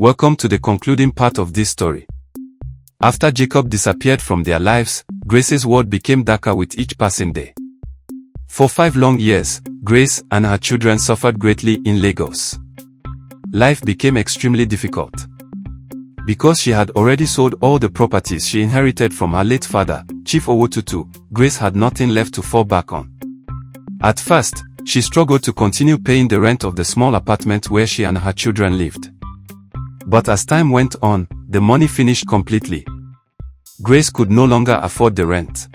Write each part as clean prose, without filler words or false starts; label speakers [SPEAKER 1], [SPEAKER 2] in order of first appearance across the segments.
[SPEAKER 1] Welcome to the concluding part of this story. After Jacob disappeared from their lives, Grace's world became darker with each passing day. For 5 long years, Grace and her children suffered greatly in Lagos. Life became extremely difficult. Because she had already sold all the properties she inherited from her late father, Chief Owotutu, Grace had nothing left to fall back on. At first, she struggled to continue paying the rent of the small apartment where she and her children lived. But as time went on, the money finished completely. Grace could no longer afford the rent.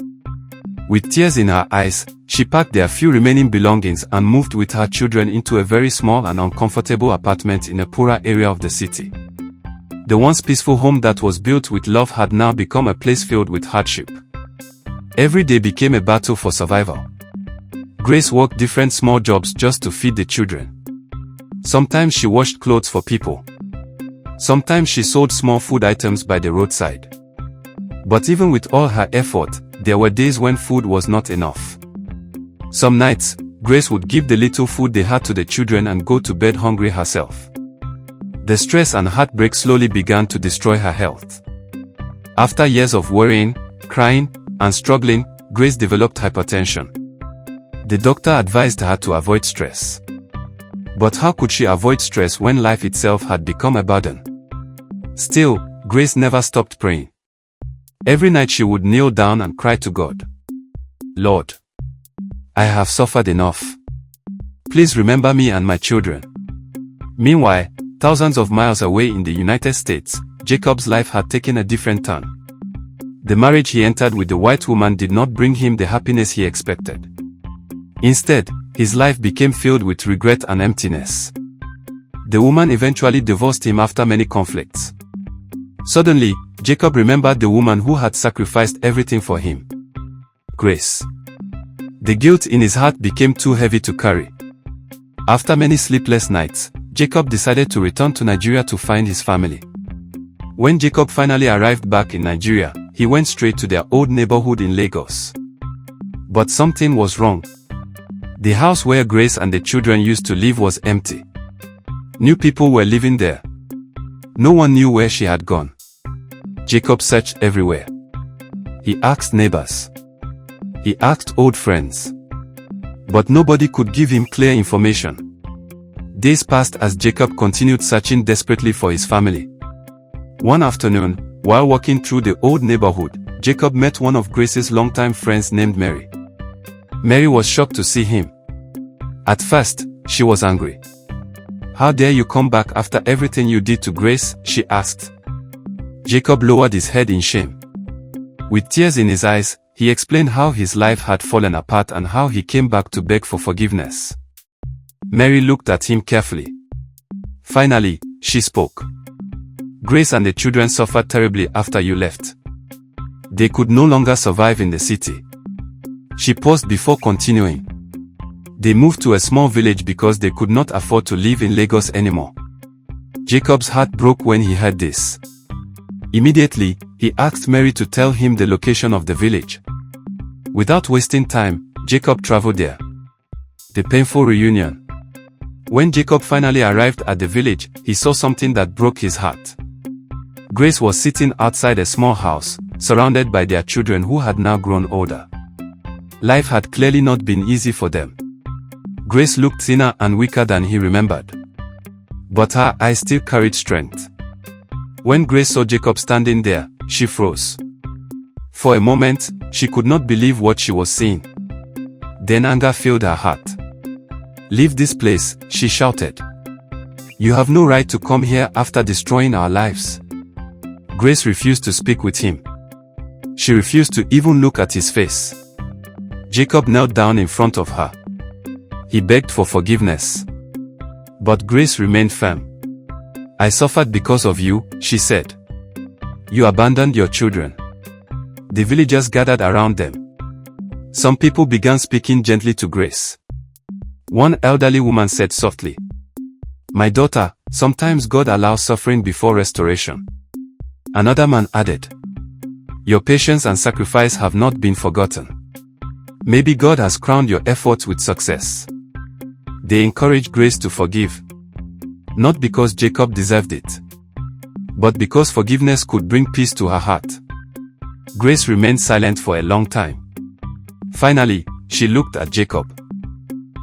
[SPEAKER 1] With tears in her eyes, she packed their few remaining belongings and moved with her children into a very small and uncomfortable apartment in a poorer area of the city. The once peaceful home that was built with love had now become a place filled with hardship. Every day became a battle for survival. Grace worked different small jobs just to feed the children. Sometimes she washed clothes for people. Sometimes she sold small food items by the roadside. But even with all her effort, there were days when food was not enough. Some nights, Grace would give the little food they had to the children and go to bed hungry herself. The stress and heartbreak slowly began to destroy her health. After years of worrying, crying, and struggling, Grace developed hypertension. The doctor advised her to avoid stress. But how could she avoid stress when life itself had become a burden? Still, Grace never stopped praying. Every night she would kneel down and cry to God. Lord, I have suffered enough. Please remember me and my children. Meanwhile, thousands of miles away in the United States, Jacob's life had taken a different turn. The marriage he entered with the white woman did not bring him the happiness he expected. Instead, his life became filled with regret and emptiness. The woman eventually divorced him after many conflicts. Suddenly, Jacob remembered the woman who had sacrificed everything for him. Grace. The guilt in his heart became too heavy to carry. After many sleepless nights, Jacob decided to return to Nigeria to find his family. When Jacob finally arrived back in Nigeria, he went straight to their old neighborhood in Lagos. But something was wrong. The house where Grace and the children used to live was empty. New people were living there. No one knew where she had gone. Jacob searched everywhere. He asked neighbors. He asked old friends. But nobody could give him clear information. Days passed as Jacob continued searching desperately for his family. One afternoon, while walking through the old neighborhood, Jacob met one of Grace's longtime friends named Mary. Mary was shocked to see him. At first, she was angry. How dare you come back after everything you did to Grace? She asked. Jacob lowered his head in shame. With tears in his eyes, he explained how his life had fallen apart and how he came back to beg for forgiveness. Mary looked at him carefully. Finally, she spoke. Grace and the children suffered terribly after you left. They could no longer survive in the city. She paused before continuing. They moved to a small village because they could not afford to live in Lagos anymore. Jacob's heart broke when he heard this. Immediately, he asked Mary to tell him the location of the village. Without wasting time, Jacob traveled there. The painful reunion. When Jacob finally arrived at the village, he saw something that broke his heart. Grace was sitting outside a small house, surrounded by their children who had now grown older. Life had clearly not been easy for them. Grace looked thinner and weaker than he remembered. But her eyes still carried strength. When Grace saw Jacob standing there, she froze. For a moment, she could not believe what she was seeing. Then anger filled her heart. Leave this place, she shouted. You have no right to come here after destroying our lives. Grace refused to speak with him. She refused to even look at his face. Jacob knelt down in front of her. He begged for forgiveness. But Grace remained firm. I suffered because of you, she said. You abandoned your children. The villagers gathered around them. Some people began speaking gently to Grace. One elderly woman said softly, My daughter, sometimes God allows suffering before restoration. Another man added, Your patience and sacrifice have not been forgotten. Maybe God has crowned your efforts with success. They encouraged Grace to forgive. Not because Jacob deserved it, but because forgiveness could bring peace to her heart. Grace remained silent for a long time. Finally, she looked at Jacob.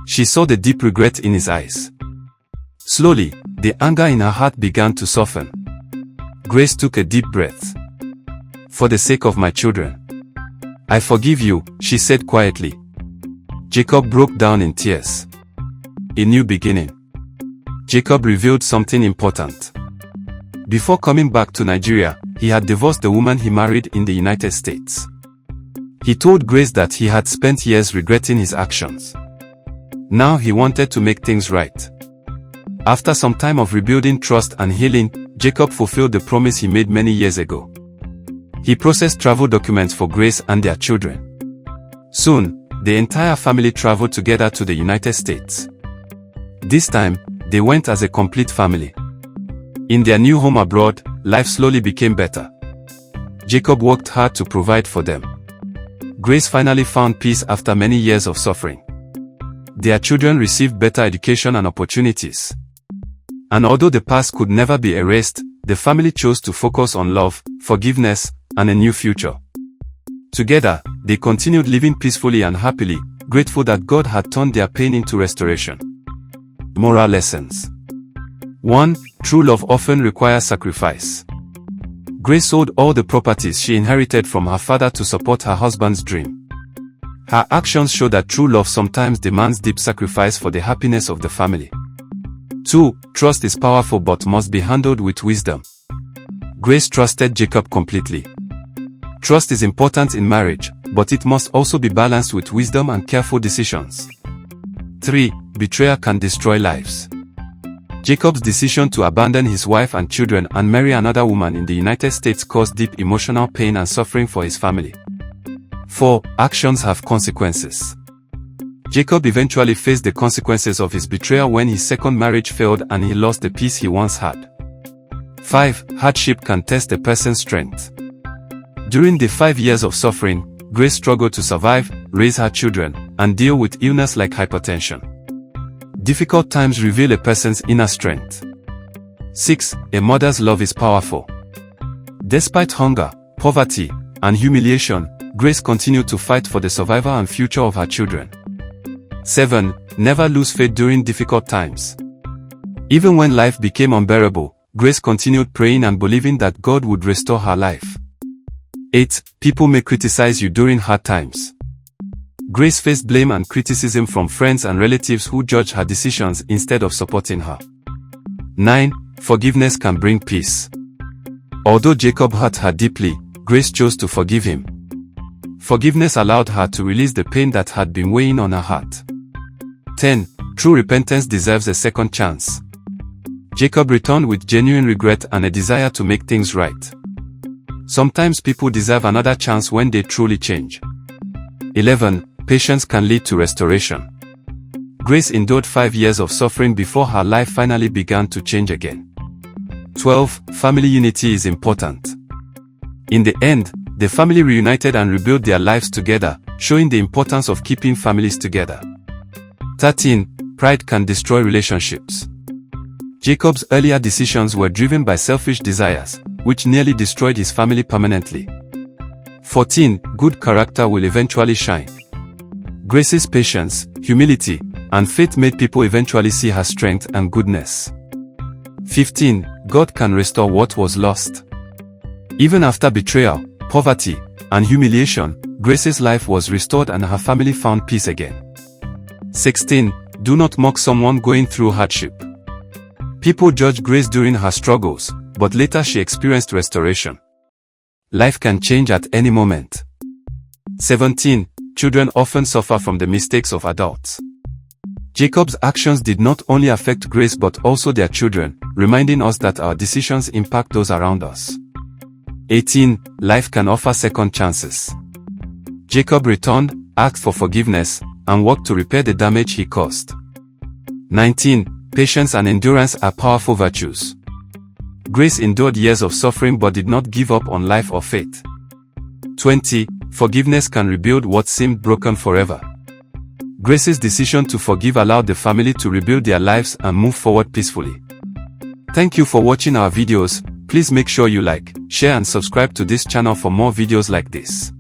[SPEAKER 1] She saw the deep regret in his eyes. Slowly, the anger in her heart began to soften. Grace took a deep breath. "For the sake of my children, I forgive you," she said quietly. Jacob broke down in tears. A new beginning. Jacob revealed something important. Before coming back to Nigeria, he had divorced the woman he married in the United States. He told Grace that he had spent years regretting his actions. Now he wanted to make things right. After some time of rebuilding trust and healing, Jacob fulfilled the promise he made many years ago. He processed travel documents for Grace and their children. Soon, the entire family traveled together to the United States. This time, they went as a complete family. In their new home abroad, life slowly became better. Jacob worked hard to provide for them. Grace finally found peace after many years of suffering. Their children received better education and opportunities. And although the past could never be erased, the family chose to focus on love, forgiveness, and a new future. Together, they continued living peacefully and happily, grateful that God had turned their pain into restoration. Moral lessons. 1. True love often requires sacrifice. Grace sold all the properties she inherited from her father to support her husband's dream. Her actions show that true love sometimes demands deep sacrifice for the happiness of the family. 2. Trust is powerful but must be handled with wisdom. Grace trusted Jacob completely. Trust is important in marriage, but it must also be balanced with wisdom and careful decisions. 3. Betrayal can destroy lives. Jacob's decision to abandon his wife and children and marry another woman in the United States caused deep emotional pain and suffering for his family. 4. Actions have consequences. Jacob eventually faced the consequences of his betrayal when his second marriage failed and he lost the peace he once had. 5. Hardship can test a person's strength. During the 5 years of suffering, Grace struggled to survive, raise her children, and deal with illness like hypertension. Difficult times reveal a person's inner strength. 6. A mother's love is powerful. Despite hunger, poverty, and humiliation, Grace continued to fight for the survival and future of her children. 7. Never lose faith during difficult times. Even when life became unbearable, Grace continued praying and believing that God would restore her life. 8. People may criticize you during hard times. Grace faced blame and criticism from friends and relatives who judged her decisions instead of supporting her. 9. Forgiveness can bring peace. Although Jacob hurt her deeply, Grace chose to forgive him. Forgiveness allowed her to release the pain that had been weighing on her heart. 10. True repentance deserves a second chance. Jacob returned with genuine regret and a desire to make things right. Sometimes people deserve another chance when they truly change. 11. Patience can lead to restoration. Grace endured 5 years of suffering before her life finally began to change again. 12. Family unity is important. In the end, the family reunited and rebuilt their lives together, showing the importance of keeping families together. 13. Pride can destroy relationships. Jacob's earlier decisions were driven by selfish desires, which nearly destroyed his family permanently. 14. Good character will eventually shine. Grace's patience, humility, and faith made people eventually see her strength and goodness. 15. God can restore what was lost. Even after betrayal, poverty, and humiliation, Grace's life was restored and her family found peace again. 16. Do not mock someone going through hardship. People judged Grace during her struggles, but later she experienced restoration. Life can change at any moment. 17. Children often suffer from the mistakes of adults. Jacob's actions did not only affect Grace but also their children, reminding us that our decisions impact those around us. 18. Life can offer second chances. Jacob returned, asked for forgiveness, and worked to repair the damage he caused. 19. Patience and endurance are powerful virtues. Grace endured years of suffering but did not give up on life or faith. 20. Forgiveness can rebuild what seemed broken forever. Grace's decision to forgive allowed the family to rebuild their lives and move forward peacefully. Thank you for watching our videos. Please make sure you like, share and subscribe to this channel for more videos like this.